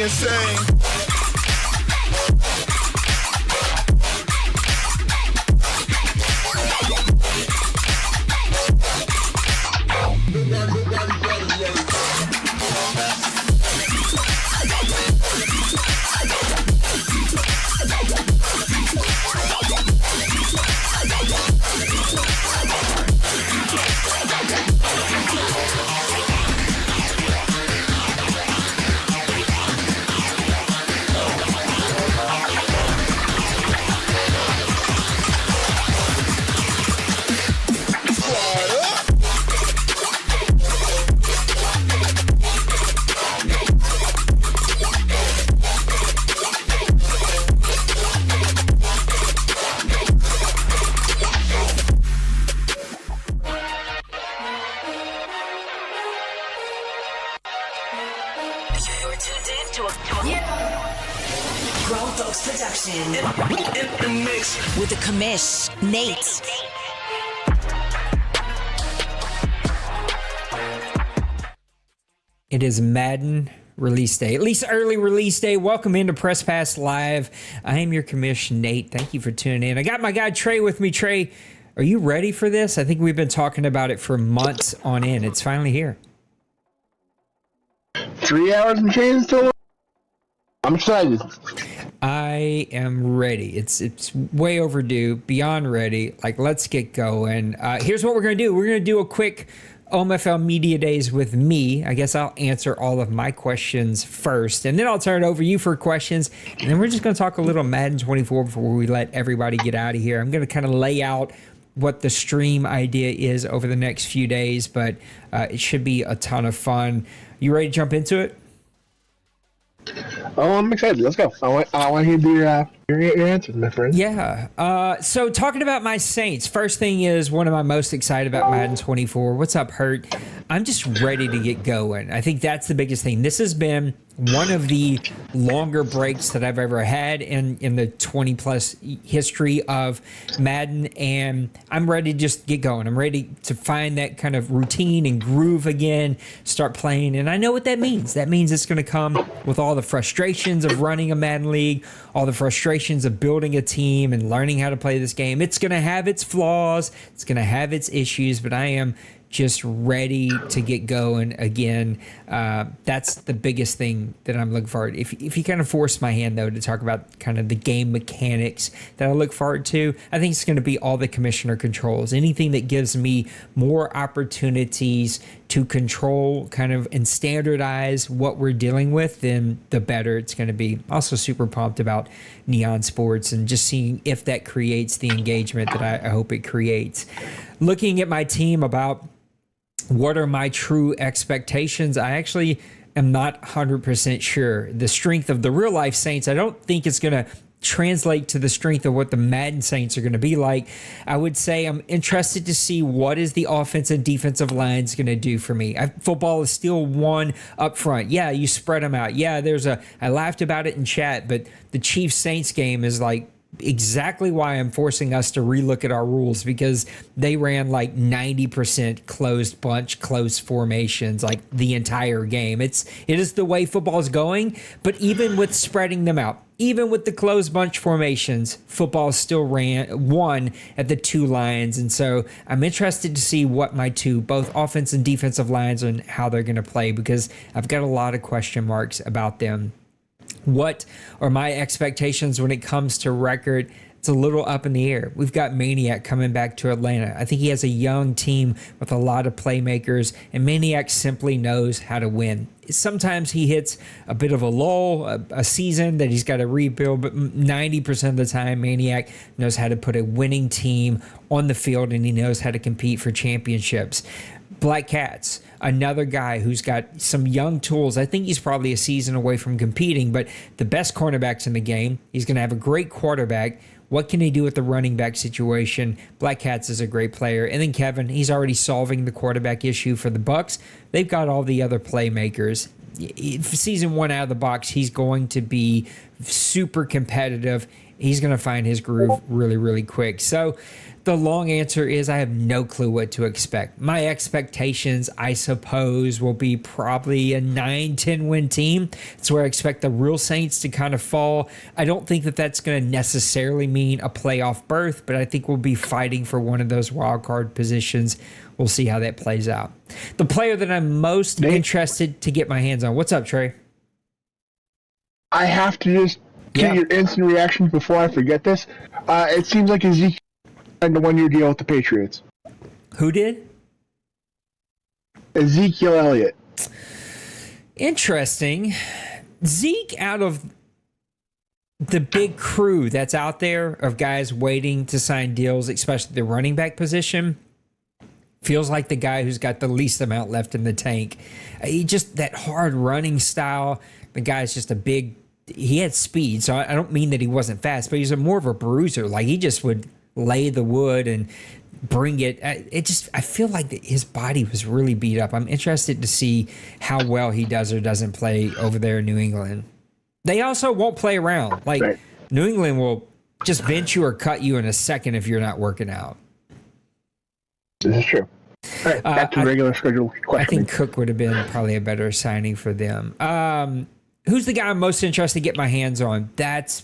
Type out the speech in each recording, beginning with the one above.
insane. With the commish, Nate. It is Madden release day, at least early release day. Welcome into Press Pass Live. I am your commish, Nate. Thank you for tuning in. I got my guy Trey with me. Trey, are you ready for this? I think we've been talking about it for months on end. It's finally here. 3 hours and change till. I'm excited. I am ready. It's way overdue, beyond ready. Like, let's get going. Here's what we're going to do. We're going to do a quick OMFL Media Days with me. I guess I'll answer all of my questions first, and then I'll turn it over to you for questions, and then we're just going to talk a little Madden 24 before we let everybody get out of here. I'm going to kind of lay out what the stream idea is over the next few days, but it should be a ton of fun. You ready to jump into it? Oh, I'm excited. Let's go. I want to hear your answers, my friend. Yeah. So talking about my Saints, first thing is one of my most excited about Madden 24. What's up, Hurt? I'm just ready to get going. I think that's the biggest thing. This has been one of the longer breaks that I've ever had in the 20-plus history of Madden, and I'm ready to just get going. I'm ready to find that kind of routine and groove again, start playing, and I know what that means. That means it's going to come with all the frustrations of running a Madden league, all the frustrations of building a team and learning how to play this game. It's going to have its flaws, it's going to have its issues, but I am just ready to get going again. That's the biggest thing that I'm looking forward to. If you kind of force my hand, though, to talk about kind of the game mechanics that I look forward to, I think it's going to be all the commissioner controls. Anything that gives me more opportunities to control kind of and standardize what we're dealing with, then the better it's going to be. Also super pumped about Neon Sports and just seeing if that creates the engagement that I hope it creates. Looking at my team about what are my true expectations, I actually am not 100% sure. The strength of the real life Saints, I don't think it's going to translate to the strength of what the Madden Saints are going to be like. I would say I'm interested to see what is the offensive and defensive lines going to do for me. Football is still one up front. Yeah, you spread them out. Yeah, I laughed about it in chat, but the Chiefs Saints game is like exactly why I'm forcing us to relook at our rules, because they ran like 90% closed bunch, closed formations, like the entire game. It is the way football is going, but even with spreading them out, even with the closed bunch formations, football still won at the two lines. And so I'm interested to see what my two, both offense and defensive lines, and how they're going to play, because I've got a lot of question marks about them. What are my expectations when it comes to record? It's a little up in the air. We've got Maniac coming back to Atlanta. I think he has a young team with a lot of playmakers, and Maniac simply knows how to win. Sometimes he hits a bit of a lull, a season that he's got to rebuild, but 90% of the time, Maniac knows how to put a winning team on the field, and he knows how to compete for championships. Black Cats, another guy who's got some young tools. I think he's probably a season away from competing, but the best cornerbacks in the game. He's going to have a great quarterback. What can he do with the running back situation? Black Cats is a great player. And then Kevin, he's already solving the quarterback issue for the Bucs. They've got all the other playmakers. Season one out of the box, he's going to be super competitive he's going to find his groove really, really quick. So the long answer is I have no clue what to expect. My expectations, I suppose, will be probably a 9-10 win team. It's where I expect the real Saints to kind of fall. I don't think that that's going to necessarily mean a playoff berth, but I think we'll be fighting for one of those wild card positions. We'll see how that plays out. The player that I'm most interested to get my hands on. What's up, Trey? I have to just get your instant reaction before I forget this. It seems like Ezekiel signed a 1-year deal with the Patriots. Who did? Ezekiel Elliott. Interesting. Zeke, out of the big crew that's out there of guys waiting to sign deals, especially the running back position, feels like the guy who's got the least amount left in the tank. He just, that hard running style. The guy's just a big, he had speed. So I don't mean that he wasn't fast, but he's more of a bruiser. Like he just would lay the wood and bring it. I feel like his body was really beat up. I'm interested to see how well he does or doesn't play over there in New England. They also won't play around. Like New England will just bench you or cut you in a second if you're not working out. This is true. All right, back to regular schedule question. I think Cook would have been probably a better signing for them. Who's the guy I'm most interested to get my hands on? That's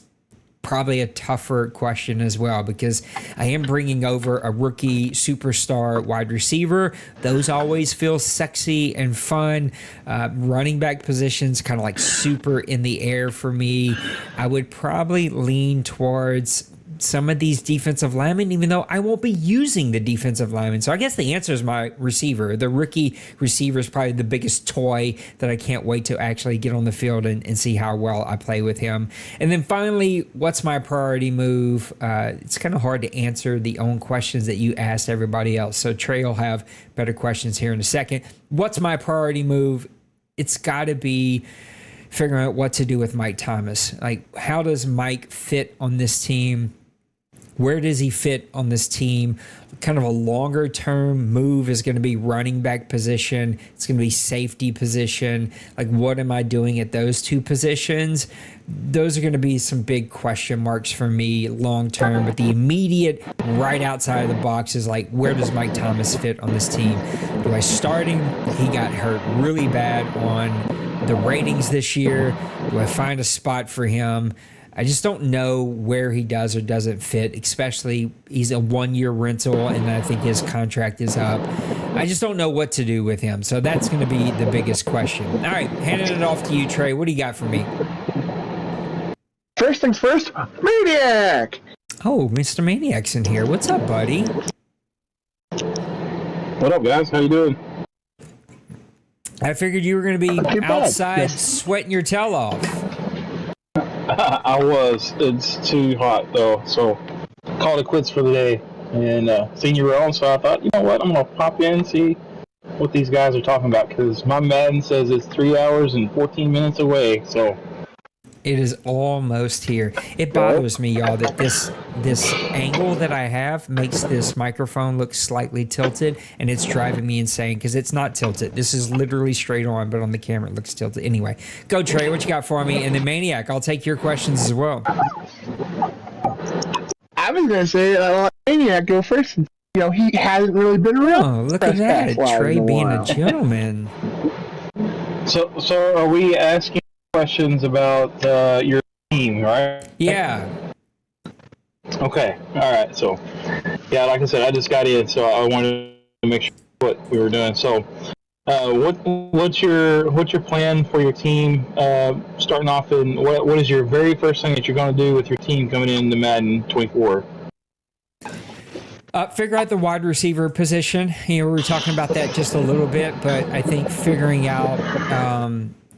probably a tougher question as well, because I am bringing over a rookie superstar wide receiver. Those always feel sexy and fun. Running back positions kind of like super in the air for me. I would probably lean towards some of these defensive linemen, even though I won't be using the defensive linemen. So I guess the answer is my receiver. The rookie receiver is probably the biggest toy that I can't wait to actually get on the field and see how well I play with him. And then finally, what's my priority move? It's kind of hard to answer the own questions that you asked everybody else. So Trey will have better questions here in a second. What's my priority move? It's got to be figuring out what to do with Mike Thomas. Like, how does Mike fit on this team? Where does he fit on this team? Kind of a longer term move is going to be running back position. It's going to be safety position. Like, what am I doing at those two positions? Those are going to be some big question marks for me long term. But the immediate right outside of the box is like, where does Mike Thomas fit on this team? Do I start him? He got hurt really bad on the ratings this year. Do I find a spot for him? I just don't know where he does or doesn't fit, especially he's a 1-year rental, and I think his contract is up. I just don't know what to do with him. So that's going to be the biggest question. All right, handing it off to you, Trey. What do you got for me? First things first, Maniac! Oh, Mr. Maniac's in here. What's up, buddy? What up, guys? How you doing? I figured you were going to be outside sweating your tail off. I was. It's too hot, though, so called it quits for the day. And seen you were on, so I thought, you know what, I'm going to pop in and see what these guys are talking about, because my Madden says it's 3 hours and 14 minutes away, so... It is almost here. It bothers me, y'all, that this angle that I have makes this microphone look slightly tilted, and it's driving me insane because it's not tilted. This is literally straight on, but on the camera it looks tilted. Anyway, go, Trey. What you got for me? And then Maniac, I'll take your questions as well. I was going to say, Maniac, go first. You know, he hasn't really been around. Oh, look at that. Trey being a gentleman. So are we asking questions about your team, right? Yeah. Okay. All right. So, yeah, like I said, I just got in, so I wanted to make sure what we were doing. So, what's your plan for your team starting off? And what is your very first thing that you're going to do with your team coming into Madden 24? Figure out the wide receiver position. You know, we were talking about that just a little bit, but I think figuring out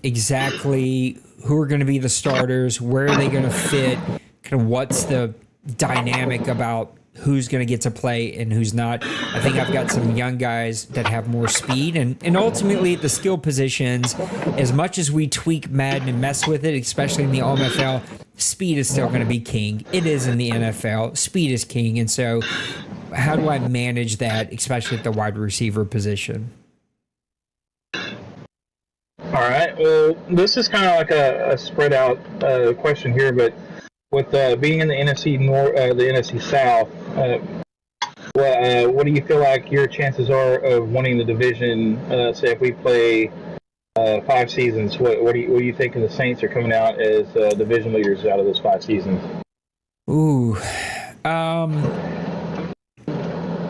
exactly who are going to be the starters, where are they going to fit, kind of what's the dynamic about who's going to get to play and who's not. I think I've got some young guys that have more speed, and ultimately the skill positions, as much as we tweak Madden and mess with it, especially in the OMFL, speed is still going to be king. It is in the NFL. Speed is king, and so how do I manage that, especially at the wide receiver position? All right. Well, this is kind of like a spread out question here, but with being in the NFC North, the NFC South, what do you feel like your chances are of winning the division? Say if we play 5 seasons, what do you think the Saints are coming out as division leaders out of those 5 seasons? Ooh,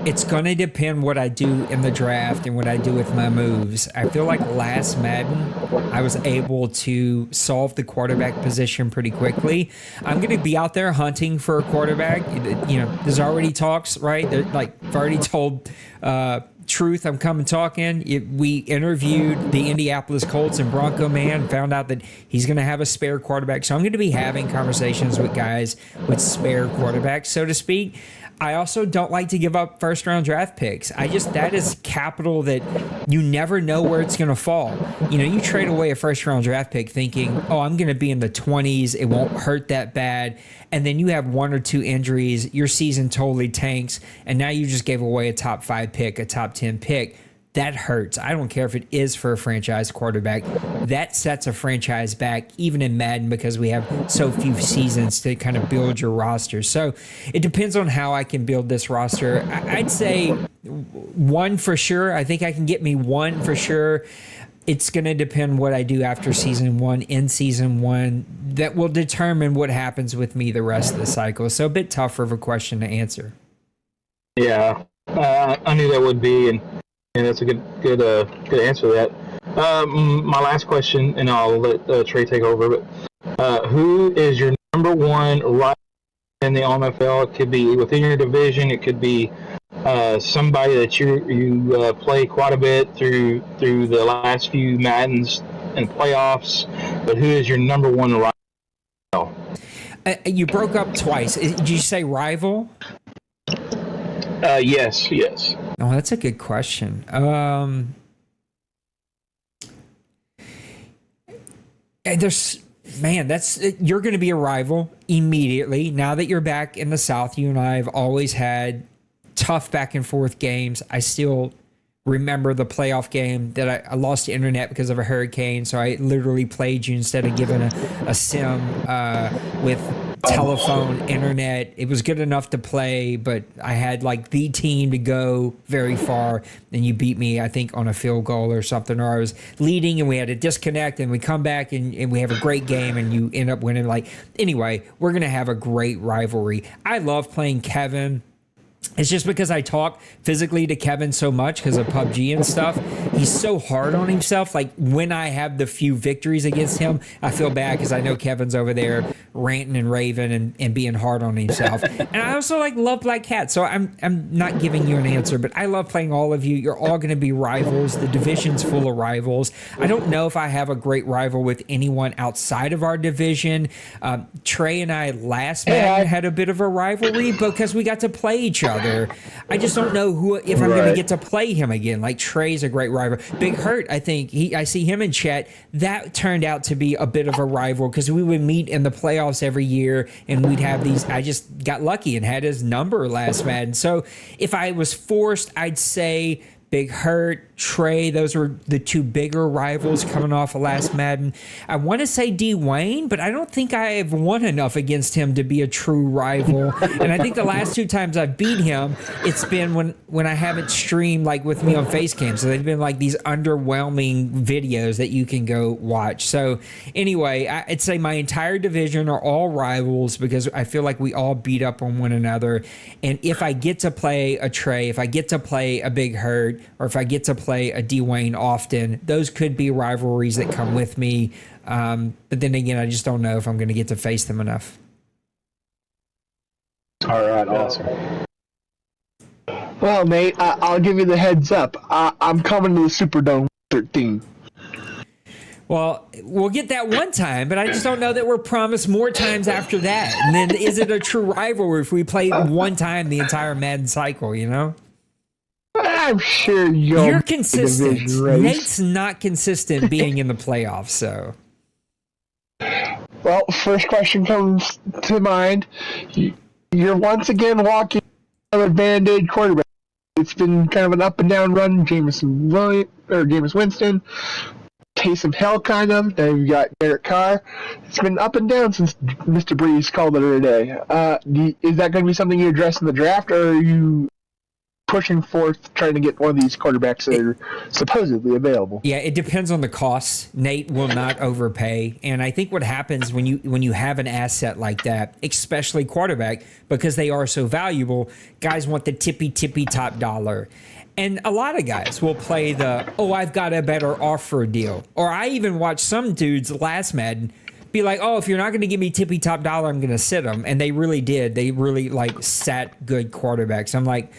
it's going to depend what I do in the draft and what I do with my moves. I feel like last Madden, I was able to solve the quarterback position pretty quickly. I'm going to be out there hunting for a quarterback. You know, there's already talks, right? I've already told Truth I'm coming talking. We interviewed the Indianapolis Colts and Bronco man, found out that he's going to have a spare quarterback. So I'm going to be having conversations with guys with spare quarterbacks, so to speak. I also don't like to give up first-round draft picks. That is capital that you never know where it's going to fall. You know, you trade away a first-round draft pick thinking, oh, I'm going to be in the 20s. It won't hurt that bad. And then you have 1 or 2 injuries. Your season totally tanks. And now you just gave away a top 5 pick, a top 10 pick. That hurts. I don't care if it is for a franchise quarterback. That sets a franchise back, even in Madden, because we have so few seasons to kind of build your roster. So it depends on how I can build this roster. I'd say 1 for sure. I think I can get me 1 for sure. It's going to depend what I do after season 1, in season 1. That will determine what happens with me the rest of the cycle. So a bit tougher of a question to answer. Yeah, I knew that would be, and that's a good answer to that. My last question, and I'll let Trey take over. But who is your number 1 right in the OMFL? It could be within your division. It could be somebody that you play quite a bit through the last few Maddens and playoffs. But who is your number 1 right? You broke up twice. Did you say rival? Yes. Oh, that's a good question. You're going to be a rival immediately. Now that you're back in the South, you and I have always had tough back and forth games. I still remember the playoff game that I lost the internet because of a hurricane. So I literally played you instead of giving a sim with telephone internet. It was good enough to play, but I had like the team to go very far, and you beat me, I think, on a field goal or something, or I was leading and we had to disconnect and we come back and we have a great game and you end up winning. Anyway, we're going to have a great rivalry. I love playing Kevin. It's just because I talk physically to Kevin so much because of PUBG and stuff. He's so hard on himself. Like, when I have the few victories against him, I feel bad because I know Kevin's over there ranting and raving and being hard on himself. And I also love Black Cat. So I'm not giving you an answer, but I love playing all of you. You're all going to be rivals. The division's full of rivals. I don't know if I have a great rival with anyone outside of our division. Trey and I last Madden had a bit of a rivalry because we got to play each other. I just don't know if I'm going to get to play him again. Like, Trey's a great rival. Big Hurt, I think I see him in chat. That turned out to be a bit of a rival because we would meet in the playoffs every year and we'd have these. I just got lucky and had his number last Madden. So if I was forced, I'd say Big Hurt, Trey, those were the 2 bigger rivals coming off of last Madden. I want to say Dwayne, but I don't think I've won enough against him to be a true rival. And I think the last 2 times I've beat him, it's been when I haven't streamed with me on Facecam. So they've been these underwhelming videos that you can go watch. So anyway, I'd say my entire division are all rivals because I feel like we all beat up on one another. And if I get to play a Trey, if I get to play a Big Hurt, or if I get to play a Dwayne often, those could be rivalries that come with me. But then again, I just don't know if I'm going to get to face them enough. All right, awesome. Well, Nate, I'll give you the heads up. I'm coming to the Superdome 13. Well, we'll get that one time, but I just don't know that we're promised more times after that. And then is it a true rivalry if we play one time the entire Madden cycle, you know? I'm sure you're consistent. Nate's not consistent being in the playoffs, so. Well, first question comes to mind. You're once again walking on a Band-Aid quarterback. It's been kind of an up and down run. Jameis Winston. Taysom Hill, kind of. Now you've got Derek Carr. It's been up and down since Mr. Breeze called it a day. Is that going to be something you address in the draft, or are you pushing forth trying to get one of these quarterbacks that are supposedly available? Yeah, it depends on the cost. Nate will not overpay, and I think what happens when you have an asset like that, especially quarterback, because they are so valuable, guys want the tippy top dollar. And a lot of guys will play I've got a better offer deal. Or I even watched some dudes last Madden be like, if you're not going to give me tippy top dollar, I'm going to sit them. And they really did. They really sat good quarterbacks. I'm like,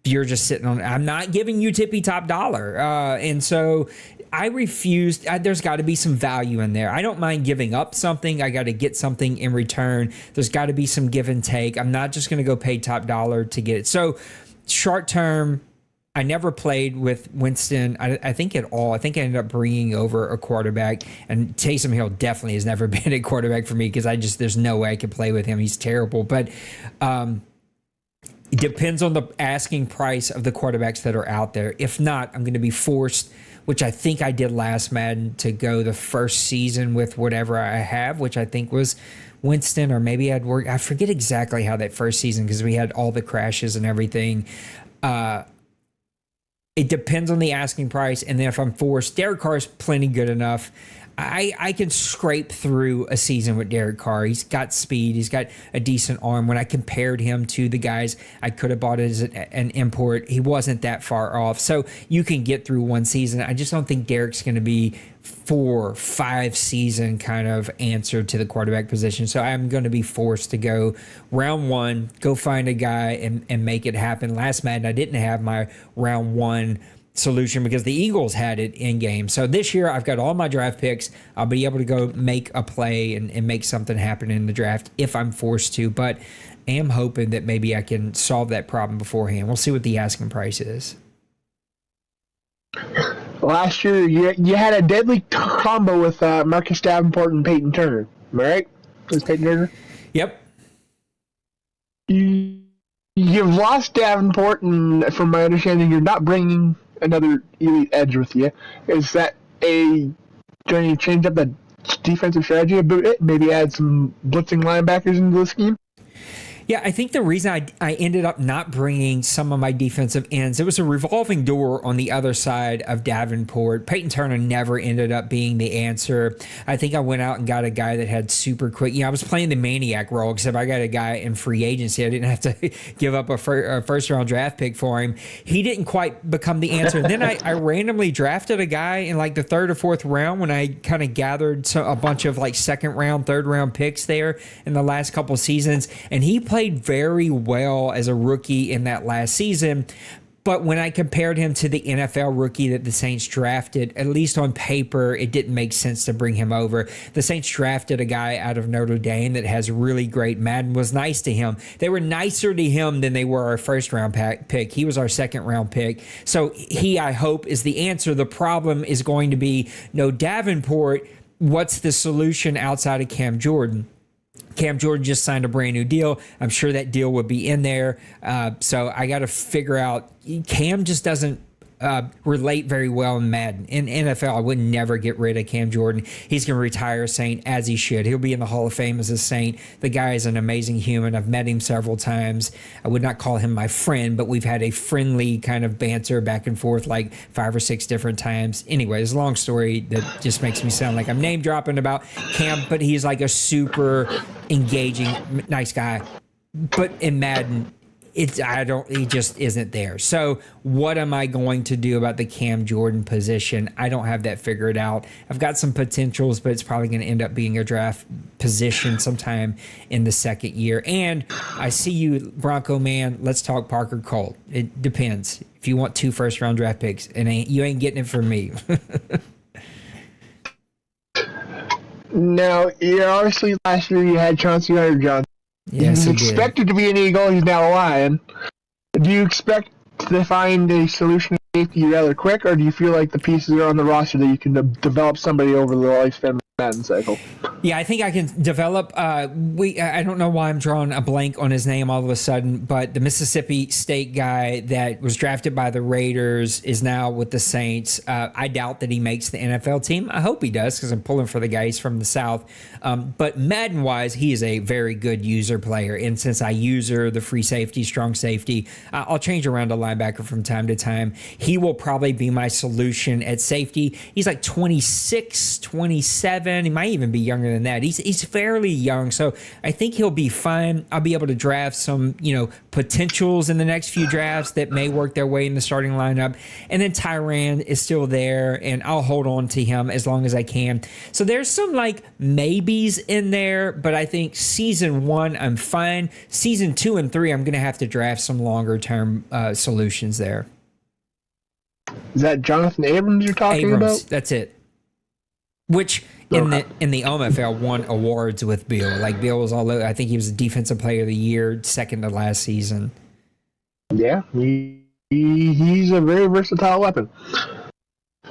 you're just sitting on, I'm not giving you tippy top dollar. And so I refused. There's got to be some value in there. I don't mind giving up something. I got to get something in return. There's got to be some give and take. I'm not just going to go pay top dollar to get it. So short term, I never played with Winston, I think, at all. I think I ended up bringing over a quarterback, and Taysom Hill definitely has never been a quarterback for me because there's no way I could play with him. He's terrible. But it depends on the asking price of the quarterbacks that are out there. If not, I'm going to be forced, which I think I did last Madden, to go the first season with whatever I have, which I think was Winston, or maybe I'd work. I forget exactly how that first season, because we had all the crashes and everything. It depends on the asking price. And then if I'm forced, Derek Carr's plenty good enough. I can scrape through a season with Derek Carr. He's got speed. He's got a decent arm. When I compared him to the guys I could have bought as an import, he wasn't that far off. So you can get through one season. I just don't think Derek's going to be 4-5 season kind of answer to the quarterback position. So I'm going to be forced to go round one, go find a guy and make it happen. Last Madden, I didn't have my round one solution because the Eagles had it in game. So this year I've got all my draft picks. I'll be able to go make a play and make something happen in the draft if I'm forced to, but I am hoping that maybe I can solve that problem beforehand. We'll see what the asking price is. Last year you had a deadly combo with Marcus Davenport and Peyton Turner. Am I right? Was Peyton Turner? Yep. You've lost Davenport, and from my understanding, you're not bringing another elite edge with you. Is that going to change up the defensive strategy about it? Maybe add some blitzing linebackers into the scheme? Yeah, I think the reason I ended up not bringing some of my defensive ends, it was a revolving door on the other side of Davenport. Peyton Turner never ended up being the answer. I think I went out and got a guy that had super quick. I was playing the maniac role, except I got a guy in free agency. I didn't have to give up a first-round draft pick for him. He didn't quite become the answer. And then I randomly drafted a guy in the third or fourth round when I kind of gathered a bunch of second-round, third-round picks there in the last couple seasons, and he played very well as a rookie in that last season. But when I compared him to the NFL rookie that the Saints drafted, at least on paper, it didn't make sense to bring him over. The Saints drafted a guy out of Notre Dame that has really great. Madden was nice to him. They were nicer to him than they were our first-round pick. He was our second-round pick. So he, I hope, is the answer. The problem is going to be no Davenport. What's the solution outside of Cam Jordan? Cam Jordan just signed a brand new deal. I'm sure that deal would be in there. So I got to figure out. Cam just doesn't relate very well in Madden. In NFL, I would never get rid of Cam Jordan. He's going to retire a Saint, as he should. He'll be in the Hall of Fame as a Saint. The guy is an amazing human. I've met him several times. I would not call him my friend, but we've had a friendly kind of banter back and forth 5 or 6 different times. Anyway, it's a long story that just makes me sound like I'm name dropping about Cam, but he's a super engaging, nice guy. But in Madden, he just isn't there. So what am I going to do about the Cam Jordan position? I don't have that figured out. I've got some potentials, but it's probably going to end up being a draft position sometime in the second year. And I see you, Bronco man. Let's talk Parker Colt. It depends. If you want 2 first-round draft picks, and you ain't getting it from me. Now, obviously last year you had Chauncey Gardner-Johnson. Yes, he was expected to be an Eagle. He's now a Lion. Do you expect to find a solution to safety rather quick, or do you feel like the pieces are on the roster that you can develop somebody over the lifespan? Madden cycle. Yeah, I think I can develop. I don't know why I'm drawing a blank on his name all of a sudden, but the Mississippi State guy that was drafted by the Raiders is now with the Saints. I doubt that he makes the NFL team. I hope he does because I'm pulling for the guys from the South. But Madden wise, he is a very good user player. And since I user the free safety, strong safety, I'll change around a linebacker from time to time. He will probably be my solution at safety. He's like 26, 27. He might even be younger than that. He's fairly young, so I think he'll be fine. I'll be able to draft some, potentials in the next few drafts that may work their way in the starting lineup. And then Tyrann is still there, and I'll hold on to him as long as I can. So there's some like maybes in there, but I think season 1 I'm fine. Season 2 and 3 I'm going to have to draft some longer term solutions there. Is that Jonathan Abrams you're talking about? That's it. Which in the OMFL won awards with Bill. Like Bill was all over. I think he was the defensive player of the year, second to last season. Yeah, he's a very versatile weapon.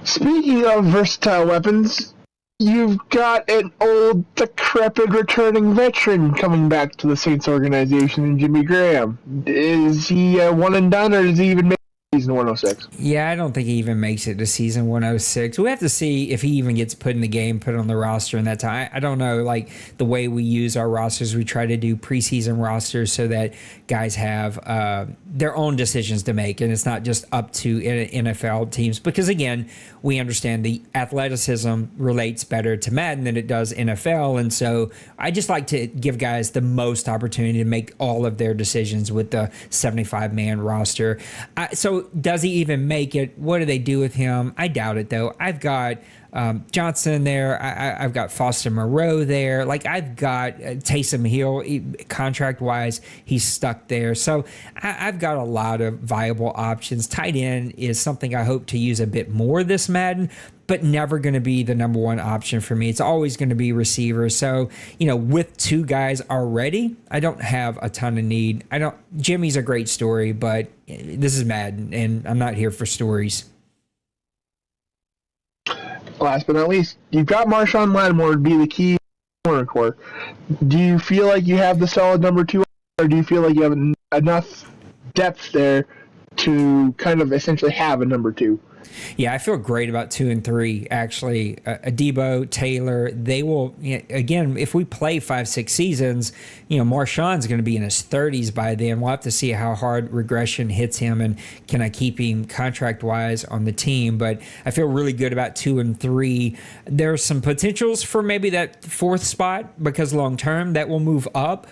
Speaking of versatile weapons, you've got an old, decrepit returning veteran coming back to the Saints organization in Jimmy Graham. Is he one and done, or does he even make season 106? Yeah, I don't think he even makes it to season 106. We have to see if he even gets put in the game, put on the roster in that time. I don't know, like the way we use our rosters, we try to do preseason rosters so that guys have their own decisions to make, and it's not just up to NFL teams. Because again, we understand the athleticism relates better to Madden than it does NFL, and so I just like to give guys the most opportunity to make all of their decisions with the 75-man roster. So does he even make it? What do they do with him? I doubt it, though. I've got Johnson there. I've got Foster Moreau there. Like, I've got Taysom Hill. Contract-wise, he's stuck there. So I've got a lot of viable options. Tight end is something I hope to use a bit more this Madden, but never going to be the number one option for me. It's always going to be receiver. So, with two guys already, I don't have a ton of need. Jimmy's a great story, but this is Madden, and I'm not here for stories. Last but not least, you've got Marshawn Lattimore to be the key corner core. Do you feel like you have the solid number 2, or do you feel like you have enough depth there to kind of essentially have a number 2? Yeah, I feel great about 2 and 3, actually. Adebo, Taylor, they will, again, if we play 5-6 seasons, Marshawn's going to be in his 30s by then. We'll have to see how hard regression hits him and can I keep him contract-wise on the team. But I feel really good about 2 and 3. There's some potentials for maybe that 4th spot because long-term that will move up.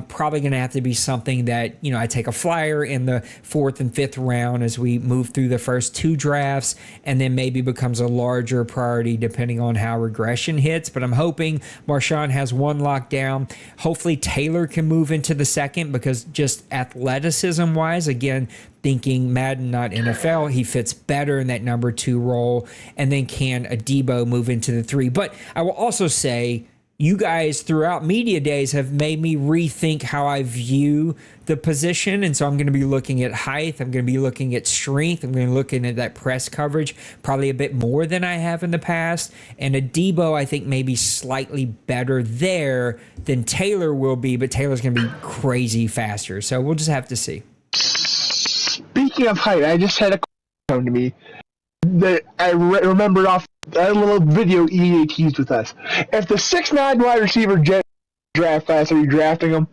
Probably going to have to be something that, I take a flyer in the 4th and 5th round as we move through the first 2 drafts, and then maybe becomes a larger priority depending on how regression hits. But I'm hoping Marshawn has 1 locked down. Hopefully Taylor can move into the 2nd because just athleticism-wise, again, thinking Madden, not NFL, he fits better in that number 2 role. And then can Adebo move into the 3? But I will also say, you guys throughout media days have made me rethink how I view the position. And so I'm going to be looking at height. I'm going to be looking at strength. I'm going to be looking at that press coverage probably a bit more than I have in the past. And Adebo, I think, may be slightly better there than Taylor will be, but Taylor's going to be crazy faster. So we'll just have to see. Speaking of height, I just had a question come to me that I remembered off that little video EA teased with us. If the 6'9" wide receiver draft class, are you drafting him?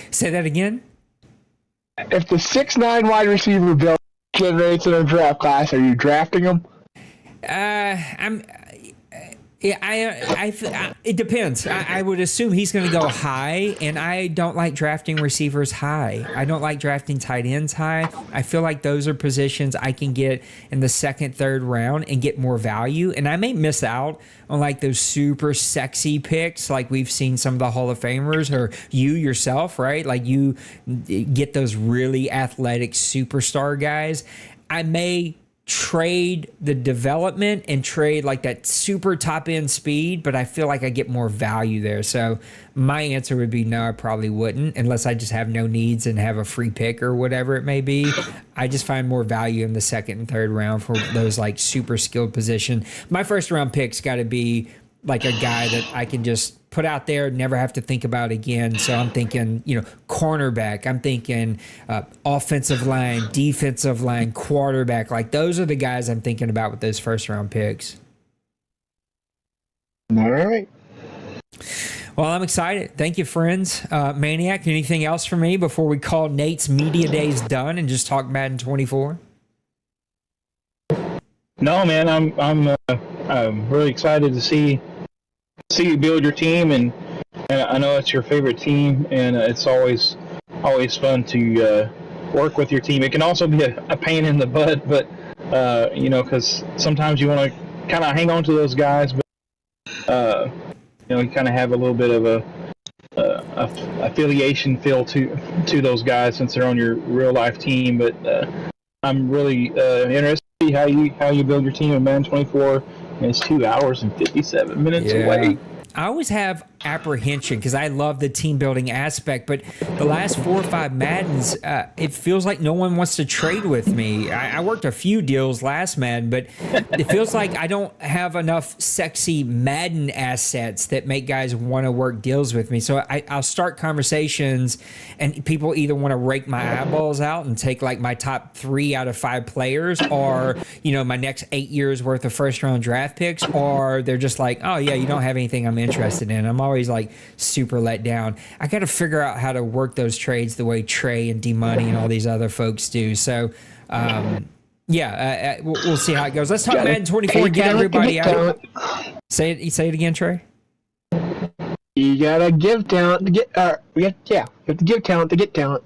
Say that again? If the 6'9" wide receiver bill generates in a draft class, are you drafting him? It depends. I would assume he's going to go high, and I don't like drafting receivers high. I don't like drafting tight ends high. I feel like those are positions I can get in the 2nd, 3rd round and get more value. And I may miss out on like those super sexy picks, like we've seen some of the Hall of Famers, or you yourself, right? Like you get those really athletic superstar guys. I may trade the development and trade like that super top end speed, but I feel like I get more value there. So my answer would be no, I probably wouldn't, unless I just have no needs and have a free pick or whatever it may be. I just find more value in the 2nd and 3rd round for those like super skilled position. My 1st round pick's got to be like a guy that I can just put out there, never have to think about again. So I'm thinking, cornerback. I'm thinking offensive line, defensive line, quarterback. Like those are the guys I'm thinking about with those first round picks. All right. Well, I'm excited. Thank you, friends. Maniac, anything else for me before we call Nate's media days done and just talk Madden 24? No, man, I'm really excited to see you build your team, and I know it's your favorite team, and it's always fun to work with your team. It can also be a pain in the butt, but because sometimes you want to kind of hang on to those guys, but you kind of have a little bit of a affiliation feel to those guys since they're on your real life team. But I'm really interested to see how you build your team in Madden 24. And it's 2 hours and 57 minutes away. I always have apprehension because I love the team building aspect, but the last 4 or 5 Maddens, it feels like no one wants to trade with me. I worked a few deals last Madden, but it feels like I don't have enough sexy Madden assets that make guys want to work deals with me. So I'll start conversations, and people either want to rake my eyeballs out and take like my top 3 out of 5 players, or my next 8 years worth of first round draft picks, or they're just like, oh yeah, you don't have anything I'm interested in. I'm always like super let down. I got to figure out how to work those trades the way Trey and D-Money and all these other folks do. So, we'll see how it goes. Let's talk Madden 24 and get everybody out. Say it again, Trey. You gotta give talent to get. You have to give talent to get talent.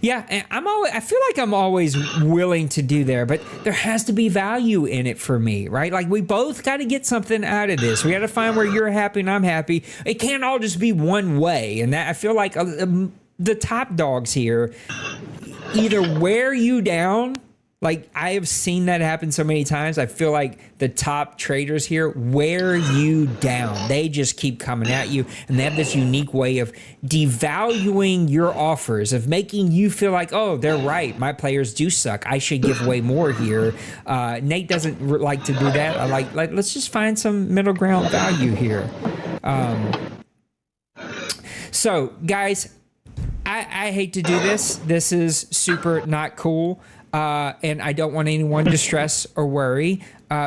Yeah, and I feel like I'm always willing to do there, but there has to be value in it for me, right? Like we both got to get something out of this. We got to find where you're happy and I'm happy. It can't all just be one way, and that I feel like the top dogs here either wear you down. Like I have seen that happen so many times. I feel like the top traders here wear you down. They just keep coming at you, and they have this unique way of devaluing your offers, of making you feel like, oh, they're right. My players do suck. I should give away more here. Nate doesn't like to do that. I like let's just find some middle ground value here. So, guys, I hate to do this. This is super not cool. And I don't want anyone to stress or worry.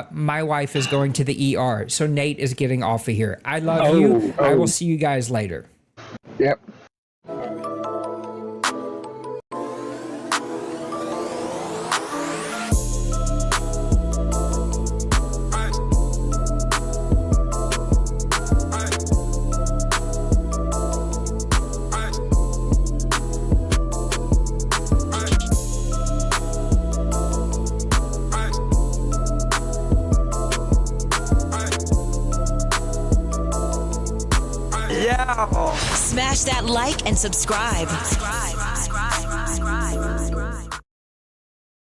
My wife is going to the ER, so Nate is getting off of here. I love you. I will see you guys later. Yep. Smash that like and subscribe.